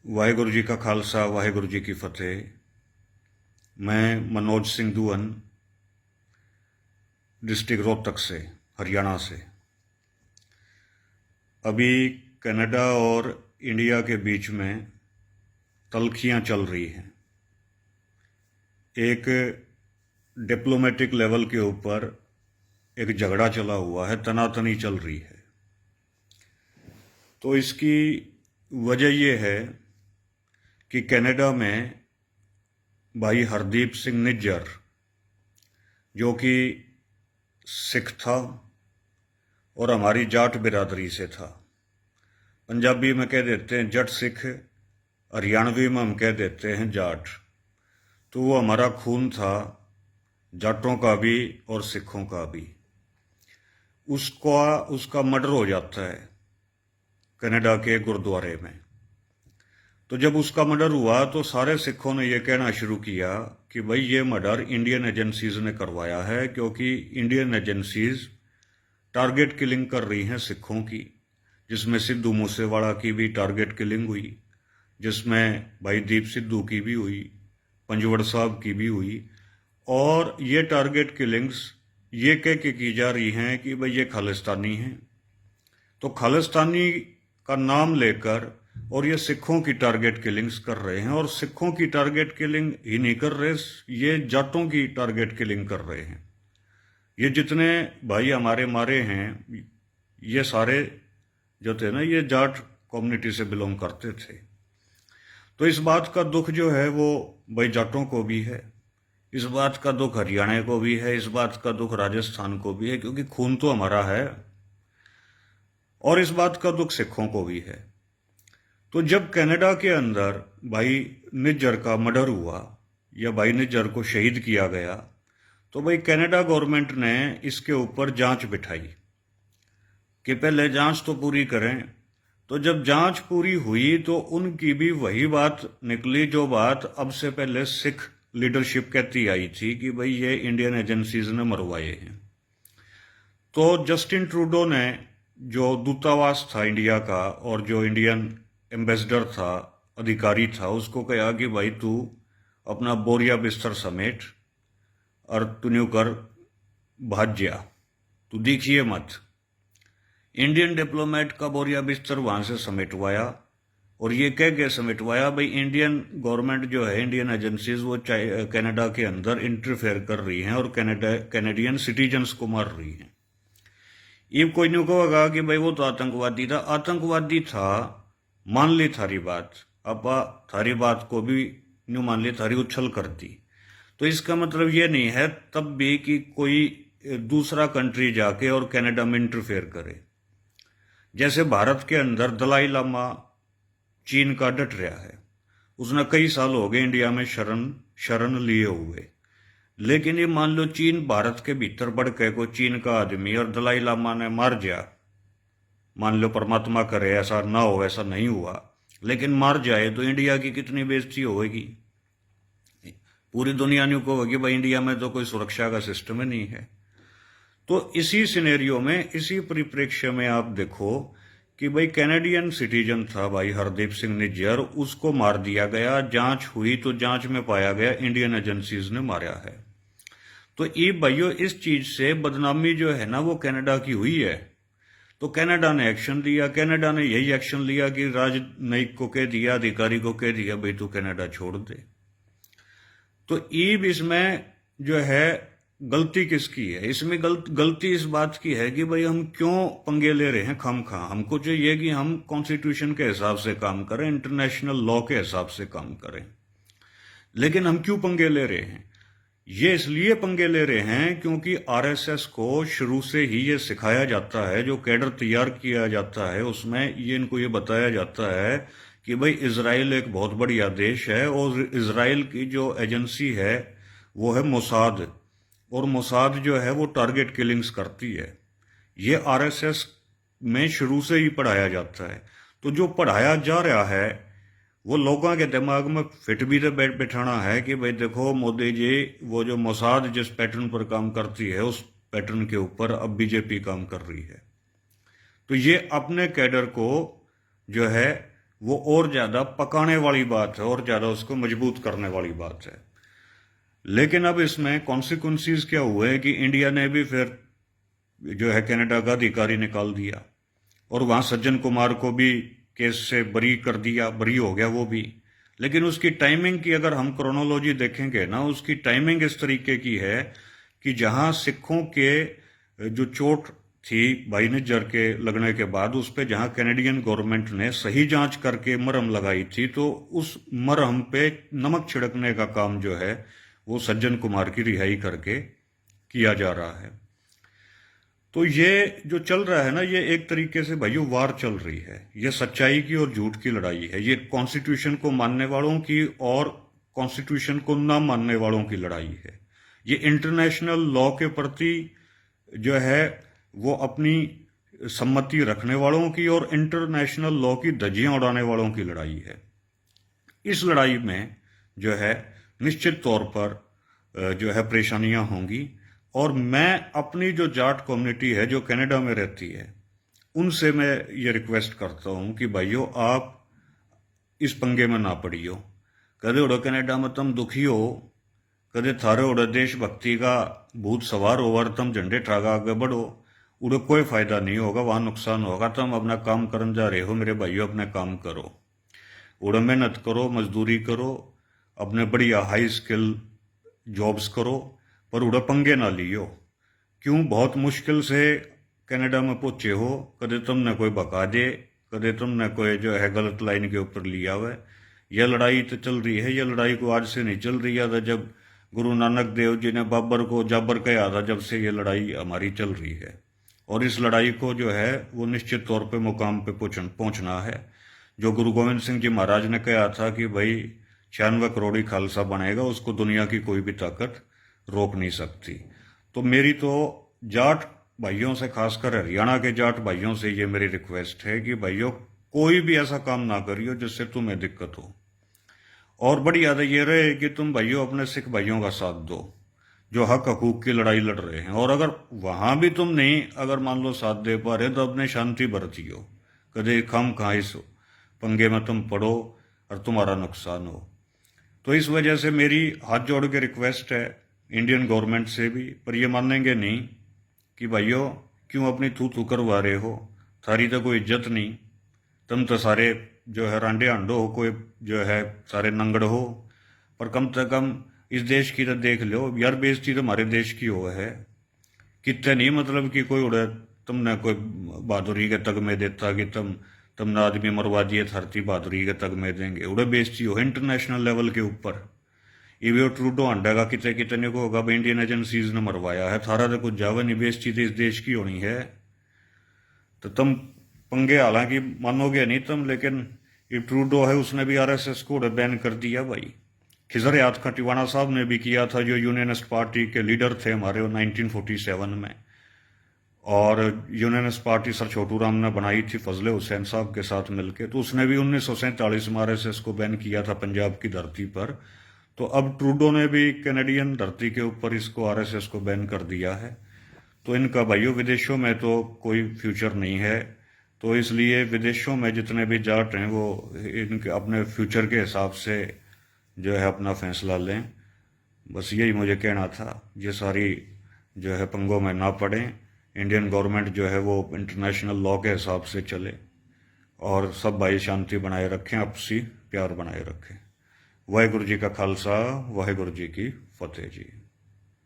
वाहेगुरु जी का खालसा वाहेगुरु जी की फतेह। मैं मनोज सिंह दुअन डिस्ट्रिक्ट रोहतक से, हरियाणा से। अभी कनाडा और इंडिया के बीच में तल्खियां चल रही हैं। एक डिप्लोमेटिक लेवल के ऊपर एक झगड़ा चला हुआ है, तनातनी चल रही है। तो इसकी वजह यह है कि कनाडा में भाई हरदीप सिंह निज्जर, जो कि सिख था और हमारी जाट बिरादरी से था। पंजाबी में कह देते हैं जट सिख, हरियाणवी में हम कह देते हैं जाट। तो वो हमारा खून था, जाटों का भी और सिखों का भी। उसका मर्डर हो जाता है कनाडा के गुरुद्वारे में। तो जब उसका मर्डर हुआ तो सारे सिखों ने यह कहना शुरू किया कि भाई ये मर्डर इंडियन एजेंसीज ने करवाया है, क्योंकि इंडियन एजेंसीज टारगेट किलिंग कर रही हैं सिखों की, जिसमें सिद्धू मूसेवाला की भी टारगेट किलिंग हुई, जिसमें भाई दीप सिद्धू की भी हुई, पंजवड़ साहब की भी हुई। और ये टारगेट किलिंग्स ये कह के की जा रही हैं कि भाई ये खालिस्तानी हैं। तो खालिस्तानी का नाम लेकर और ये सिखों की टारगेट किलिंग्स कर रहे हैं। और सिखों की टारगेट किलिंग ही नहीं कर रहे, ये जाटों की टारगेट किलिंग कर रहे हैं। ये जितने भाई हमारे मारे हैं, ये सारे जो थे ना, ये जाट कम्युनिटी से बिलोंग करते थे। तो इस बात का दुख जो है वो भाई जाटों को भी है, इस बात का दुख हरियाणा को भी है, इस बात का दुख राजस्थान को भी है, क्योंकि खून तो हमारा है। और इस बात का दुख सिखों को भी है। तो जब कनाडा के अंदर भाई निज्जर का मर्डर हुआ या भाई निज्जर को शहीद किया गया, तो भाई कनाडा गवर्नमेंट ने इसके ऊपर जांच बिठाई कि पहले जांच तो पूरी करें। तो जब जांच पूरी हुई तो उनकी भी वही बात निकली जो बात अब से पहले सिख लीडरशिप कहती आई थी कि भाई ये इंडियन एजेंसीज ने मरवाए हैं। तो जस्टिन ट्रूडो ने, जो दूतावास था इंडिया का और जो इंडियन एम्बेसडर था, अधिकारी था, उसको कहा कि भाई तू अपना बोरिया बिस्तर समेट और तू न्यू कर भाग जा, तू दिखिए मत। इंडियन डिप्लोमेट का बोरिया बिस्तर वहां से समेटवाया और ये कह के समेटवाया भाई इंडियन गवर्नमेंट जो है, इंडियन एजेंसीज वो कनाडा के अंदर इंटरफेयर कर रही हैं और कैनेडियन सिटीजन्स को मार रही हैं। ये कोई नहीं कहेगा कि भाई वो तो आतंकवादी था। आतंकवादी था, मान ली थारी बात, अब थारी बात को भी न्यू मान ली, थारी उछल कर दी। तो इसका मतलब ये नहीं है तब भी कि कोई दूसरा कंट्री जाके और कनाडा में इंटरफेयर करे। जैसे भारत के अंदर दलाई लामा चीन का डट रहा है, उसने कई साल हो गए इंडिया में शरण लिए हुए। लेकिन ये मान लो चीन भारत के भीतर बढ़ के को चीन का आदमी और दलाई लामा ने मार दिया, मान लो परमात्मा करे ऐसा ना हो, ऐसा नहीं हुआ, लेकिन मार जाए तो इंडिया की कितनी बेइज्जती होगी। पूरी दुनिया ने कहोगी भाई इंडिया में तो कोई सुरक्षा का सिस्टम ही नहीं है। तो इसी सिनेरियो में, इसी परिप्रेक्ष्य में आप देखो कि भाई कैनेडियन सिटीजन था भाई हरदीप सिंह निज्जर, उसको मार दिया गया। जांच हुई तो जांच में पाया गया इंडियन एजेंसीज ने मारा है। तो ये भाइयों इस चीज से बदनामी जो है ना वो कनाडा की हुई है। तो कनाडा ने एक्शन लिया। कनाडा ने यही एक्शन लिया कि राजनयिक को कह दिया, अधिकारी को कह दिया भाई तू कनाडा छोड़ दे। तो ईब इसमें जो है गलती किसकी है? इसमें गलती इस बात की है कि भाई हम क्यों पंगे ले रहे हैं खामखा। हमको चाहिए कि हम कॉन्स्टिट्यूशन के हिसाब से काम करें, इंटरनेशनल लॉ के हिसाब से काम करें। लेकिन हम क्यों पंगे ले रहे हैं? ये इसलिए पंगे ले रहे हैं क्योंकि आरएसएस को शुरू से ही ये सिखाया जाता है, जो कैडर तैयार किया जाता है उसमें ये इनको ये बताया जाता है कि भाई इजराइल एक बहुत बढ़िया देश है और इजराइल की जो एजेंसी है वो है मोसाद, और मोसाद जो है वो टारगेट किलिंग्स करती है। ये आरएसएस में शुरू से ही पढ़ाया जाता है। तो जो पढ़ाया जा रहा है वो लोगों के दिमाग में फिट भी तो बैठाना है कि भाई देखो मोदी जी, वो जो मोसाद जिस पैटर्न पर काम करती है उस पैटर्न के ऊपर अब बीजेपी काम कर रही है। तो ये अपने कैडर को जो है वो और ज़्यादा पकाने वाली बात है और ज़्यादा उसको मजबूत करने वाली बात है। लेकिन अब इसमें कॉन्सिक्वेंसीज क्या हुए कि इंडिया ने भी फिर जो है कनाडा का अधिकारी निकाल दिया और वहां सज्जन कुमार को भी केस से बरी कर दिया, बरी हो गया वो भी। लेकिन उसकी टाइमिंग की अगर हम क्रोनोलॉजी देखेंगे ना, उसकी टाइमिंग इस तरीके की है कि जहां सिखों के जो चोट थी भाई निज्जर के लगने के बाद, उस पर जहां कैनेडियन गवर्नमेंट ने सही जांच करके मरहम लगाई थी, तो उस मरहम पे नमक छिड़कने का काम जो है वो सज्जन कुमार की रिहाई करके किया जा रहा है। तो ये जो चल रहा है ना, ये एक तरीके से भाइयों वार चल रही है। ये सच्चाई की और झूठ की लड़ाई है। ये कॉन्स्टिट्यूशन को मानने वालों की और कॉन्स्टिट्यूशन को ना मानने वालों की लड़ाई है। ये इंटरनेशनल लॉ के प्रति जो है वो अपनी सम्मति रखने वालों की और इंटरनेशनल लॉ की धज्जियां उड़ाने वालों की लड़ाई है। इस लड़ाई में जो है निश्चित तौर पर जो है परेशानियां होंगी। और मैं अपनी जो जाट कम्युनिटी है जो कनाडा में रहती है, उनसे मैं ये रिक्वेस्ट करता हूं कि भाइयों आप इस पंगे में ना पड़ियो। कदे उड़ो कनाडा में तुम दुखी हो, कदे थारे उड़े देशभक्ति का भूत सवार हो और तुम झंडे ठागा आगे बढ़ो, उड़े कोई फायदा नहीं होगा, वहां नुकसान होगा। तुम अपना काम करने जा रहे हो मेरे भाइयों, अपना काम करो, उड़े मेहनत करो, मजदूरी करो, अपने बढ़िया हाई स्किल जॉब्स करो, पर उड़ा पंगे ना लियो। क्यों बहुत मुश्किल से कनाडा में पहुंचे हो, कदे तुमने कोई भगा दे, कदे तुमने कोई जो है गलत लाइन के ऊपर लिया हुआ है। यह लड़ाई तो चल रही है, यह लड़ाई को आज से नहीं चल रही है। जब गुरु नानक देव जी ने बाबर को जाबर कहा था, जब से ये लड़ाई हमारी चल रही है। और इस लड़ाई को जो है वो निश्चित तौर पे मुकाम पे पहुंचना है। जो गुरु गोविंद सिंह जी महाराज ने कहा था कि भाई 96 करोड़ खालसा बनेगा, उसको दुनिया की कोई भी ताकत रोक नहीं सकती। तो मेरी तो जाट भाइयों से, खासकर हरियाणा के जाट भाइयों से ये मेरी रिक्वेस्ट है कि भाइयों कोई भी ऐसा काम ना करियो जिससे तुम्हें दिक्कत हो। और बड़ी याद ये रहे कि तुम भाइयों अपने सिख भाइयों का साथ दो जो हक हकूक की लड़ाई लड़ रहे हैं। और अगर वहां भी तुम नहीं, अगर मान लो साथ दे पा रहे, तो अपने शांति बरतियो, कदे खम कहाँ इस पंगे में तुम पड़ो और तुम्हारा नुकसान हो। तो इस वजह से मेरी हाथ जोड़ के रिक्वेस्ट है इंडियन गवर्नमेंट से भी, पर ये मानेंगे नहीं कि भाइयों क्यों अपनी थू थू करवा रहे हो, थारी तो कोई इज्जत नहीं, तुम तो सारे जो है रांडे हांडो हो, कोई जो है सारे नंगड़ हो। पर कम से कम इस देश की तो देख लो यार, बेइज्जती तो हमारे देश की हो है कितने नहीं, मतलब कि कोई उड़े तुमने कोई बहादुरी के तगमे देता कि तुमने आदमी मरवा दिए, धरती बहादुरी के तगमे देंगे, उड़े बेइज्जती हो इंटरनेशनल लेवल के ऊपर। इवे ट्रूडो हंडेगा कितने कितने को होगा भाई इंडियन एजेंसीज ने मरवाया है, थारा तो कुछ जावे नहीं, बेइज्जती तो इस देश की होनी है। तो तुम पंगे हालांकि मानोगे नहीं तुम, लेकिन ये ट्रूडो है उसने भी आरएसएस को बैन कर दिया भाई। खिजर याद खटिवाना साहब ने भी किया था, जो यूनियनिस्ट पार्टी के लीडर थे हमारे 1947 में। और unionist party sir Chhotu Ram ने बनाई थी फजले हुसैन साहब के साथ मिलकर, तो उसने भी 1947 में आरएसएस को बैन किया था पंजाब की धरती पर। तो अब ट्रूडो ने भी कैनेडियन धरती के ऊपर इसको आरएसएस को बैन कर दिया है। तो इनका भाइयों विदेशों में तो कोई फ्यूचर नहीं है। तो इसलिए विदेशों में जितने भी जाट हैं वो इनके अपने फ्यूचर के हिसाब से जो है अपना फैसला लें। बस यही मुझे कहना था। ये सारी जो है पंगों में ना पड़ें। इंडियन गवर्नमेंट जो है वो इंटरनेशनल लॉ के हिसाब से चले और सब भाई शांति बनाए रखें, आपसी प्यार बनाए रखें। वाहिगुरु जी का खालसा, वाहिगुरु जी की फतेह जी।